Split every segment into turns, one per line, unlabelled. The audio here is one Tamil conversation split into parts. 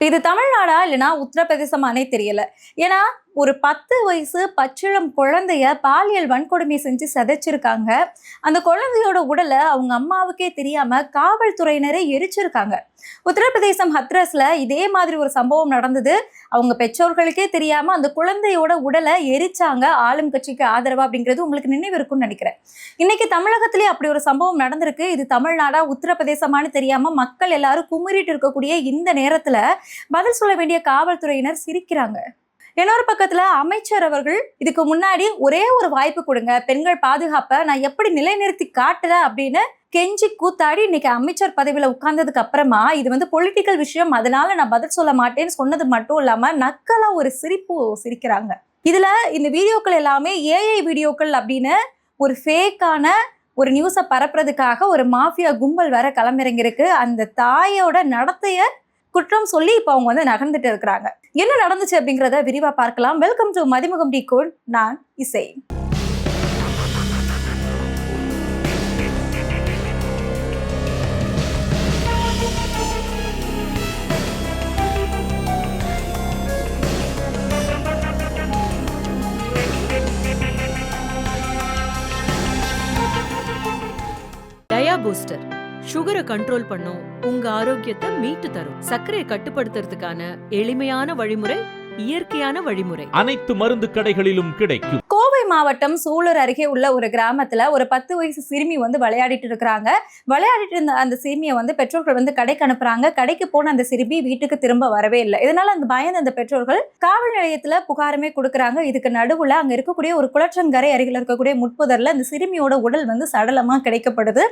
இது தமிழ்நாடா இல்லைன்னா உத்தரப்பிரதேசமானே தெரியல. ஏன்னா ஒரு 10 வயசு பச்சிளம் குழந்தைய பாலியல் வன்கொடுமை செஞ்சு சிதைச்சிருக்காங்க. அந்த குழந்தையோட உடல அவங்க அம்மாவுக்கே தெரியாம காவல்துறையினரே எரிச்சிருக்காங்க. உத்தரப்பிரதேசம் ஹத்ரஸ்ல இதே மாதிரி ஒரு சம்பவம் நடந்தது. அவங்க பெற்றோர்களுக்கே தெரியாம அந்த குழந்தையோட உடலை எரிச்சாங்க. ஆளும் கட்சிக்கு ஆதரவா அப்படிங்கிறது உங்களுக்கு நினைவு இருக்கும்னு நினைக்கிறேன். இன்னைக்கு தமிழகத்திலேயே அப்படி ஒரு சம்பவம் நடந்திருக்கு. இது தமிழ்நாடா உத்தரப்பிரதேசமானு தெரியாம மக்கள் எல்லாரும் குமுறிட்டு இருக்கக்கூடிய இந்த நேரத்துல பதில் சொல்ல வேண்டிய காவல்துறையினர் சிரிக்கிறாங்க. இன்னொரு பக்கத்துல அமைச்சர் அவர்கள் இதுக்கு முன்னாடி ஒரே ஒரு வாய்ப்பு கொடுங்க, பெண்கள் பாதுகாப்பை நான் எப்படி நிலைநிறுத்தி காட்டுறேன் அப்படின்னு கெஞ்சி கூத்தாடி இன்னைக்கு அமைச்சர் பதவியில உட்கார்ந்ததுக்கு அப்புறமா இது பொலிட்டிக்கல் விஷயம், அதனால நான் பதில் சொல்ல மாட்டேன்னு சொன்னது மட்டும் இல்லாம நக்கலா ஒரு சிரிப்பு சிரிக்கிறாங்க. இதுல இந்த வீடியோக்கள் எல்லாமே ஏஐ வீடியோக்கள் அப்படின்னு ஒரு ஃபேக்கான ஒரு நியூஸை பரப்புறதுக்காக ஒரு மாஃபியா கும்பல் வேற களமிறங்கிருக்கு. அந்த தாயோட நடத்தைய குற்றம் சொல்லி இப்போ அவங்க நகர்ந்துட்டு இருக்கிறாங்க. என்ன நடந்துச்சு அப்படிங்கிறத விரிவா பார்க்கலாம். Welcome to Mathimugam decode. நான் இசை.
டயா பூஸ்டர் சுகரை கண்ட்ரோல் பண்ணும், உங்க ஆரோக்கியத்தை மீட்டு தரும். சர்க்கரையை கட்டுப்படுத்துறதுக்கான எளிமையான வழிமுறை, இயற்கையான வழிமுறை.
அனைத்து மருந்து கடைகளிலும் கிடைக்கும்.
கோவை மாவட்டம் சூலூர் அருகே உள்ள ஒரு கிராமத்துல ஒரு 10 வயசு சிறுமி விளையாடிட்டு இருக்கிறாங்க. விளையாடிட்டு இருந்த அந்த சிறுமியை பெற்றோர்கள் கடைக்கு அனுப்புறாங்க. கடைக்கு போன அந்த சிறுமி வீட்டுக்கு திரும்ப வரவே இல்லை. இதனால அந்த பயந்து அந்த பெற்றோர்கள் காவல் நிலையத்துல புகாருமே கொடுக்குறாங்க. இதுக்கு நடுவுல அங்க இருக்கக்கூடிய ஒரு குளற்றங்கரை அருகில் இருக்கக்கூடிய முட்புதர்ல அந்த சிறுமியோட உடல் சடலமா கிடைக்கப்படுது.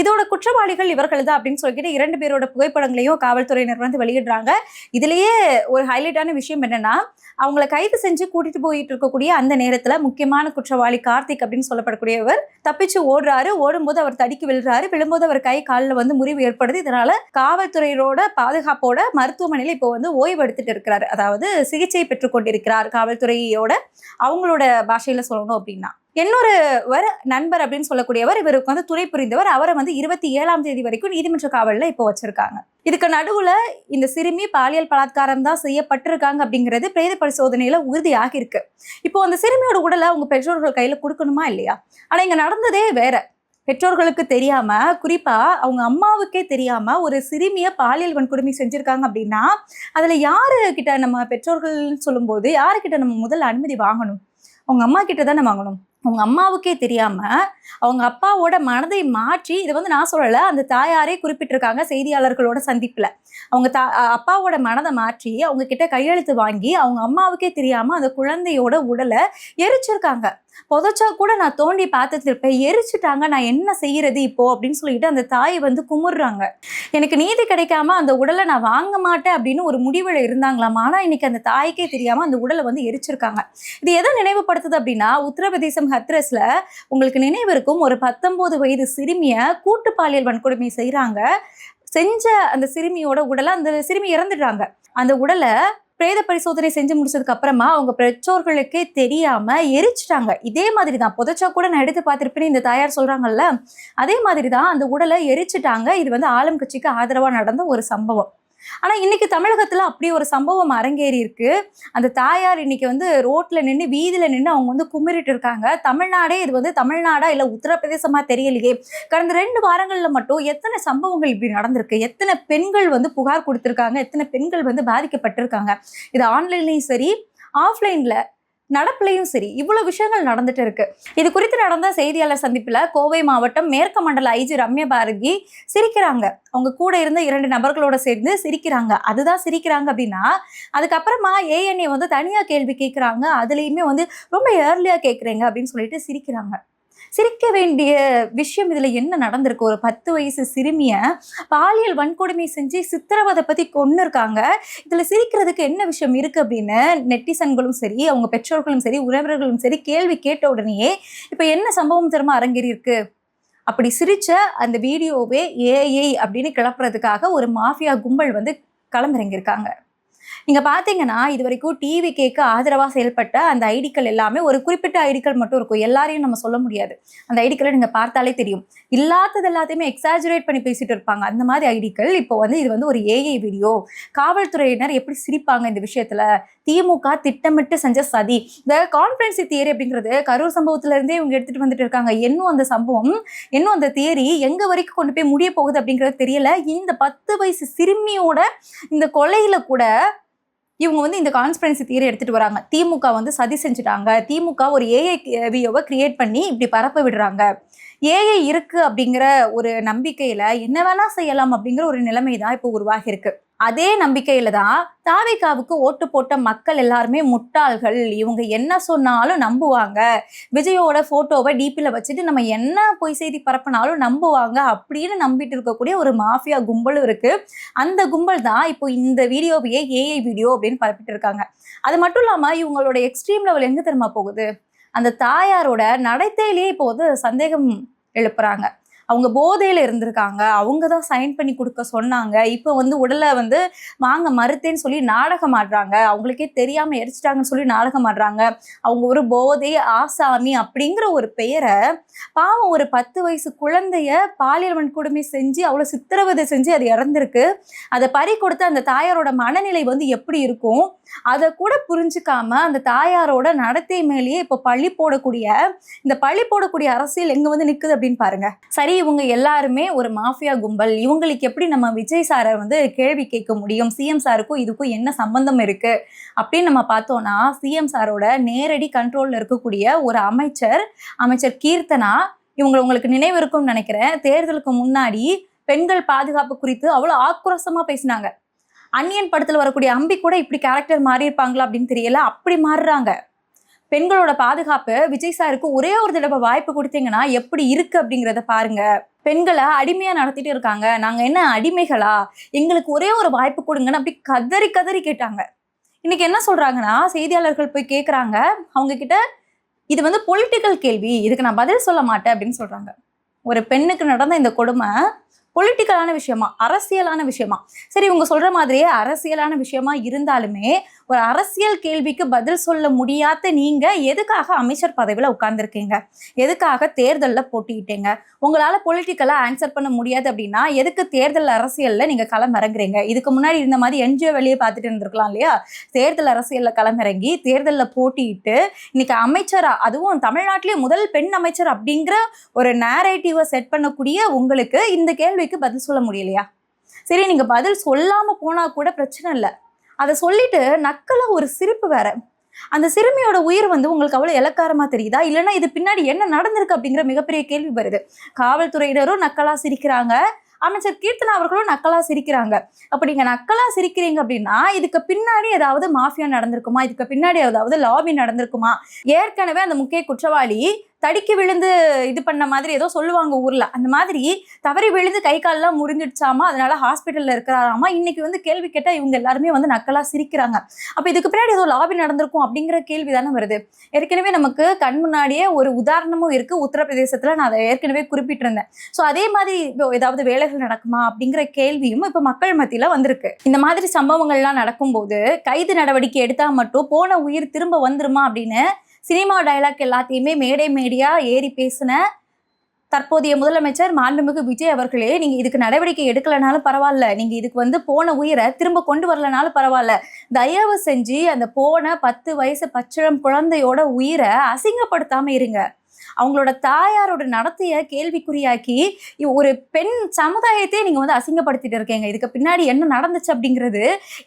இதோட குற்றவாளிகள் இவர்கள் தான் அப்படின்னு சொல்லிட்டு 2 பேரோட புகைப்படங்களையும் காவல்துறையினர் வெளியிடுறாங்க. இதுலயே ஒரு ஹைலைட்டான விஷயம் என்னன்னா, அவங்களை கைது செஞ்சு கூட்டிட்டு போயிட்டு இருக்கக்கூடிய அந்த நேரத்துல முக்கியமான குற்றவாளி கார்த்திக் அப்படின்னு சொல்லப்படக்கூடியவர் தப்பிச்சு ஓடுறாரு. ஓடும்போது அவர் தடுக்கி விழுறாரு. விழும்போது அவர் கை காலில் முறிவு ஏற்படுது. இதனால காவல்துறையோட பாதுகாப்போட மருத்துவமனையில இப்போ ஓய்வு எடுத்துட்டு இருக்கிறார். அதாவது சிகிச்சை பெற்றுக் கொண்டிருக்கிறார். காவல்துறையோட அவங்களோட பாஷையில சொல்லணும் அப்படின்னா, இன்னொரு நண்பர் அப்படின்னு சொல்லக்கூடியவர் இவருக்கு துணை புரிந்தவர். அவரை 27ஆம் தேதி வரைக்கும் நீதிமன்ற காவலில் இப்போ வச்சிருக்காங்க. இதுக்கு நடுவுல இந்த சிறுமி பாலியல் பலாத்காரம் தான் செய்யப்பட்டிருக்காங்க அப்படிங்கிறது பிரேத பரிசோதனையில உறுதியாகி இருக்கு. இப்போ அந்த சிறுமியோட உடலை அவங்க பெற்றோர்கள் கையில கொடுக்கணுமா இல்லையா? ஆனா இங்க நடந்ததே வேற. பெற்றோர்களுக்கு தெரியாம, குறிப்பா அவங்க அம்மாவுக்கே தெரியாம ஒரு சிறுமிய பாலியல் வன்கொடுமை செஞ்சிருக்காங்க அப்படின்னா அதுல யாரு கிட்ட நம்ம பெற்றோர்கள் சொல்லும் போது யாருக்கிட்ட நம்ம முதல்ல அனுமதி வாங்கணும்? அவங்க அம்மா கிட்ட தானே வாங்கணும். அவங்க அம்மாவுக்கே தெரியாம அவங்க அப்பாவோட மனதை மாற்றி, இது நான் சொல்லல, அந்த தாயாரே குறிப்பிட்டிருக்காங்க செய்தியாளர்களோட சந்திப்புல. அவங்க அப்பாவோட மனதை மாற்றி அவங்க கிட்ட கையெழுத்து வாங்கி அவங்க அம்மாவுக்கே தெரியாம அந்த குழந்தையோட உடலை எரிச்சிருக்காங்க. புதைச்சா கூட நான் தோண்டி பார்த்துட்டு இருப்பேன், எரிச்சுட்டாங்க, நான் என்ன செய்யறது இப்போ அப்படின்னு சொல்லிட்டு அந்த தாய் குமுறுறாங்க. எனக்கு நீதி கிடைக்காம அந்த உடலை நான் வாங்க மாட்டேன் அப்படின்னு ஒரு முடிவுல இருந்தாங்களாம். ஆனா இன்னைக்கு அந்த தாய்க்கே தெரியாம அந்த உடலை எரிச்சிருக்காங்க. இது எதை நினைவுபடுத்துது அப்படின்னா, உத்தரப்பிரதேசம் ஹத்ரஸ்ல உங்களுக்கு நினைவு இருக்கும், ஒரு 19 வயது சிறுமிய கூட்டு பாலியல் வன்கொடுமை செய்யறாங்க. செஞ்ச அந்த சிறுமியோட உடலை, அந்த சிறுமி இறந்துடுறாங்க. அந்த உடலை பிரேத பரிசோதனை செஞ்சு முடிச்சதுக்கு அப்புறமா அவங்க பெற்றோர்களுக்கே தெரியாம எரிச்சிட்டாங்க. இதே மாதிரிதான், புதைச்சா கூட நான் எடுத்து பார்த்திருப்பேன்னு இந்த தாயார் சொல்றாங்கல்ல, அதே மாதிரிதான் அந்த உடலை எரிச்சிட்டாங்க. இது ஆளும் கட்சிக்கு ஆதரவா நடந்த ஒரு சம்பவம். ஆனா இன்னைக்கு தமிழகத்துல அப்படி ஒரு சம்பவம் அரங்கேறி இருக்கு. அந்த தாயார் இன்னைக்கு ரோட்ல நின்று, வீதியில நின்று அவங்க குமிரிட்டு இருக்காங்க. தமிழ்நாடே இது தமிழ்நாடா இல்ல உத்தரப்பிரதேசமா தெரியலையே. கடந்த 2 வாரங்கள்ல மட்டும் எத்தனை சம்பவங்கள் இப்படி நடந்திருக்கு, எத்தனை பெண்கள் புகார் கொடுத்திருக்காங்க, எத்தனை பெண்கள் பாதிக்கப்பட்டிருக்காங்க. இது ஆன்லைன்லயும் சரி, ஆஃப்லைன்ல நடப்புலையும் சரி, இவ்வளவு விஷயங்கள் நடந்துட்டு இருக்கு. இது குறித்து நடந்த செய்தியாளர் சந்திப்புல கோவை மாவட்டம் மேற்கு மண்டல ஐஜி ரம்யா பாரதி சிரிக்கிறாங்க. அவங்க கூட இருந்த 2 நபர்களோட சேர்ந்து சிரிக்கிறாங்க. அதுதான் சிரிக்கிறாங்க அப்படின்னா, அதுக்கப்புறமா ஏஎன்ஏ தனியா கேள்வி கேட்கிறாங்க. அதுலயுமே ரொம்ப ஏர்லியா கேட்குறீங்க அப்படின்னு சொல்லிட்டு சிரிக்கிறாங்க. சிரிக்க வேண்டிய விஷயம் இதுல என்ன நடந்திருக்கு? ஒரு 10 வயசு சிறுமிய பாலியல் வன்கொடுமை செஞ்சு சித்திரவதை பத்தி கொன்னு இருக்காங்க. இதுல சிரிக்கிறதுக்கு என்ன விஷயம் இருக்கு அப்படின்னு நெட்டிசன்களும் சரி, அவங்க பெற்றோர்களும் சரி, உறவினர்களும் சரி கேள்வி கேட்ட உடனேயே இப்ப என்ன சம்பவம் திரும்ப அரங்கேறி இருக்கு? அப்படி சிரிச்ச அந்த வீடியோவே ஏஐ அப்படின்னு கிளப்புறதுக்காக ஒரு மாஃபியா கும்பல் களமிறங்கியிருக்காங்க. நீங்க பாத்தீங்கன்னா இது வரைக்கும் டிவிகேக்கு ஆதரவா செயல்பட்ட அந்த ஐடிக்கள் எல்லாமே ஒரு குறிப்பிட்ட ஐடிக்கள் மட்டும் இருக்கும். எல்லாரையும் நம்ம சொல்ல முடியாது. அந்த ஐடிக்களை நீங்க பார்த்தாலே தெரியும். இல்லாதது எல்லாத்தையுமே எக்ஸாஜரேட் பண்ணி பேசிட்டு இருப்பாங்க. அந்த மாதிரி ஐடிக்கள் இப்போ வந்து இது வந்து ஒரு ஏஐ வீடியோ. காவல்துறையினர் எப்படி சிரிப்பாங்க இந்த விஷயத்துல. திமுக திட்டமிட்டு செஞ்ச சதி. இந்த கான்ஸ்பிரன்சி தியரி அப்படிங்கிறது கரூர் சம்பவத்துல இருந்தே இவங்க எடுத்துட்டு வந்துட்டு இருக்காங்க. இன்னும் அந்த சம்பவம், இன்னும் அந்த தியரி எங்க வரைக்கும் கொண்டு போய் முடிய போகுது அப்படிங்கிறது தெரியல. இந்த 10 வயசு சிறுமியோட இந்த கொலையில கூட இவங்க வந்து இந்த கான்ஸ்பிரன்சி தியரி எடுத்துட்டு வராங்க. திமுக வந்து சதி செஞ்சுட்டாங்க. திமுக ஒரு ஏஐ வீடியோவை கிரியேட் பண்ணி இப்படி பரப்ப விடுறாங்க. ஏஐ இருக்கு அப்படிங்கிற ஒரு நம்பிக்கையில என்ன வேணா செய்யலாம் அப்படிங்கிற ஒரு நிலைமை தான் இப்போ உருவாகி இருக்கு. அதே நம்பிக்கையில தான் தாவேகாவுக்கு ஓட்டு போட்ட மக்கள் எல்லாருமே முட்டாள்கள், இவங்க என்ன சொன்னாலும் நம்புவாங்க, விஜயோட போட்டோவை டிபில வச்சுட்டு நம்ம என்ன பொய் செய்தி பரப்பினாலும் நம்புவாங்க அப்படின்னு நம்பிட்டு இருக்கக்கூடிய ஒரு மாஃபியா கும்பலும் இருக்கு. அந்த கும்பல் தான் இப்போ இந்த வீடியோவையே ஏஐ வீடியோ அப்படின்னு பரப்பிட்டு இருக்காங்க. அது மட்டும் இல்லாம இவங்களோட எக்ஸ்ட்ரீம் லெவல் எங்க தெரியுமா போகுது? அந்த தாயாரோட நடத்தையிலேயே இப்போ வந்து சந்தேகம் எழுப்புறாங்க. அவங்க போதையில இருந்திருக்காங்க, அவங்க தான் சைன் பண்ணி கொடுக்க சொன்னாங்க, இப்போ வந்து உடலை வந்து வாங்க மறுத்தேன்னு சொல்லி நாடகம் ஆடுறாங்க, அவங்களுக்கே தெரியாம எரிச்சிட்டாங்கன்னு சொல்லி நாடகம் ஆடுறாங்க. அவங்க ஒரு போதை ஆசாமி அப்படிங்கிற ஒரு பெயரை பாவம் ஒரு 10 வயசு குழந்தைய பாலியல் வன்கொடுமை செஞ்சு அவ்வளோ சித்திரவதை செஞ்சு அது இறந்திருக்கு. அதை பறி கொடுத்த அந்த தாயாரோட மனநிலை வந்து எப்படி இருக்கும் அதை கூட புரிஞ்சுக்காம அந்த தாயாரோட நடத்தை மேலேயே இப்போ பழி போடக்கூடிய அரசியல் எங்க வந்து நிக்குது அப்படின்னு பாருங்க. சரி, இவங்க எல்லாருமே ஒரு மாஃபியா கும்பல், இவங்களுக்கு எப்படி நம்ம விஜய் சாரை வந்து கேள்வி கேட்க முடியும்? சிஎம் சாருக்கும் இதுக்கும் என்ன சம்பந்தம் இருக்கு அப்படின்னு நம்ம பார்த்தோம்னா, சிஎம் சாரோட நேரடி கண்ட்ரோல்ல இருக்கக்கூடிய ஒரு அமைச்சர் கீர்த்தனா, உங்களுக்கு நினைவு இருக்கும்னு நினைக்கிறேன், தேர்தலுக்கு முன்னாடி பெண்கள் பாதுகாப்பு குறித்து அவ்வளோ ஆக்ரோஷமா பேசினாங்க. அன்னியன் படத்துல வரக்கூடிய அம்பி கூட இப்படி கேரக்டர் மாறி இருப்பாங்களா அப்படின்னு தெரியல, அப்படி மாறுறாங்க. பெண்களோட பாதுகாப்பு விஜய் சாருக்கு ஒரே ஒரு தடவை வாய்ப்பு கொடுத்தீங்கன்னா எப்படி இருக்கு அப்படிங்கிறத பாருங்க. பெண்களை அடிமையா நடத்திட்டு இருக்காங்க, நாங்க என்ன அடிமைகளா, எங்களுக்கு ஒரே ஒரு வாய்ப்பு கொடுங்கன்னு அப்படி கதறி கதறி கேட்டாங்க. இன்னைக்கு என்ன சொல்றாங்கன்னா, செய்தியாளர்கள் போய் கேட்குறாங்க அவங்க கிட்ட, இது வந்து பொலிட்டிக்கல் கேள்வி, இதுக்கு நான் பதில் சொல்ல மாட்டேன் அப்படின்னு சொல்றாங்க. ஒரு பெண்ணுக்கு நடந்த இந்த கொடுமை பொலிட்டிக்கலான விஷயமா, அரசியலான விஷயமா? சரி, இவங்க சொல்ற மாதிரியே அரசியலான விஷயமா இருந்தாலுமே ஒரு அரசியல் கேள்விக்கு பதில் சொல்ல முடியாத நீங்க எதுக்காக அமைச்சர் பதவியில உட்கார்ந்துருக்கீங்க? எதுக்காக தேர்தலில் போட்டிட்டீங்க? உங்களால பொலிட்டிக்கலா ஆன்சர் பண்ண முடியாது அப்படின்னா எதுக்கு தேர்தல் அரசியல்ல நீங்க களமிறங்குறீங்க? இதுக்கு முன்னாடி இருந்த மாதிரி என்ஜிஓ வெளியே பார்த்துட்டு இருந்திருக்கலாம் இல்லையா? தேர்தல் அரசியல்ல களமிறங்கி தேர்தலில் போட்டிட்டு இன்னைக்கு அமைச்சரா, அதுவும் தமிழ்நாட்டிலேயே முதல் பெண் அமைச்சர் அப்படிங்கிற ஒரு நேரேட்டிவை செட் பண்ணக்கூடிய உங்களுக்கு இந்த கேள்விக்கு பதில் சொல்ல முடியலையா? சரி, நீங்க பதில் சொல்லாம போனா கூட பிரச்சனை இல்லை, அதை சொல்லிட்டு நக்கலா ஒரு சிரிப்பு வேற. அந்த சிறுமியோட உயிர் வந்து உங்களுக்கு அவ்வளவு இலக்காரமா தெரியுதா? இல்லைன்னா இது பின்னாடி என்ன நடந்திருக்கு அப்படிங்கிற மிகப்பெரிய கேள்வி வருது. காவல்துறையினரும் நக்கலா சிரிக்கிறாங்க, அமைச்சர் கீர்த்தனா அவர்களும் நக்கலா சிரிக்கிறாங்க. அப்ப நீங்க நக்கலா சிரிக்கிறீங்க அப்படின்னா இதுக்கு பின்னாடி ஏதாவது மாஃபியா நடந்திருக்குமா? இதுக்கு பின்னாடி ஏதாவது லாபி நடந்திருக்குமா? ஏற்கனவே அந்த முக்கிய குற்றவாளி தடிக்கி விழுந்து இது பண்ண மாதிரி ஏதோ சொல்லுவாங்க ஊர்ல, அந்த மாதிரி தவறி விழுந்து கை கால்லாம் முறிஞ்சிடுச்சாமா, அதனால ஹாஸ்பிட்டல்ல இருக்கிறாராமா. இன்னைக்கு வந்து கேள்வி கேட்டா இவங்க எல்லாருமே வந்து நக்கலா சிரிக்கிறாங்க. அப்ப இதுக்கு பின்னாடி ஏதோ லாபி நடந்திருக்கும் அப்படிங்கிற கேள்வி தானே வருது. ஏற்கனவே நமக்கு கண் முன்னாடியே ஒரு உதாரணமும் இருக்கு உத்தரப்பிரதேசத்துல, நான் அதை ஏற்கனவே குறிப்பிட்டிருந்தேன். ஸோ அதே மாதிரி ஏதாவது வேலைகள் நடக்குமா அப்படிங்கிற கேள்வியும் இப்ப மக்கள் மத்தியில வந்திருக்கு. இந்த மாதிரி சம்பவங்கள்லாம் நடக்கும்போது கைது நடவடிக்கை எடுத்தா மட்டும் போன உயிர் திரும்ப வந்துருமா அப்படின்னு சினிமா டைலாக் எல்லாத்தையுமே மேடையா ஏறி பேசின தற்போதைய முதலமைச்சர் மாண்புமிகு விஜய் அவர்களே, நீங்க இதுக்கு நடவடிக்கை எடுக்கலனாலும் பரவாயில்ல, நீங்க இதுக்கு வந்து போன உயிரை திரும்ப கொண்டு வரலனாலும் பரவாயில்ல, தயவு செஞ்சு அந்த போன 10 வயசு பச்சிளம் குழந்தையோட உயிரை அசிங்கப்படுத்தாம இருங்க. அவங்களோட தாயாரோட நடத்தைய கேள்விக்குறியாக்கி ஒரு பெண் சமுதாயத்தையே நீங்க வந்து அசிங்கப்படுத்திட்டு இருக்கீங்க. இதுக்கு பின்னாடி என்ன நடந்துச்சு அப்படிங்கிறது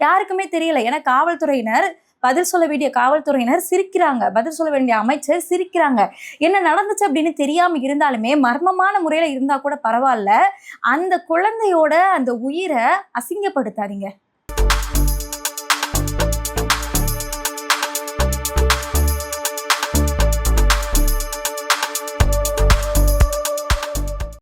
யாருக்குமே தெரியல. ஏன்னா பதில் சொல்ல வேண்டிய காவல்துறையினர் சிரிக்கிறாங்க, பதில் சொல்ல வேண்டிய அமைச்சர் சிரிக்கிறாங்க. என்ன நடந்துச்சு அப்படின்னு தெரியாம இருந்தாலுமே மர்மமான முறையில இருந்தா கூட பரவாயில்ல, அந்த குழந்தையோட அந்த உயிரை அசிங்கப்படுத்தாதீங்க.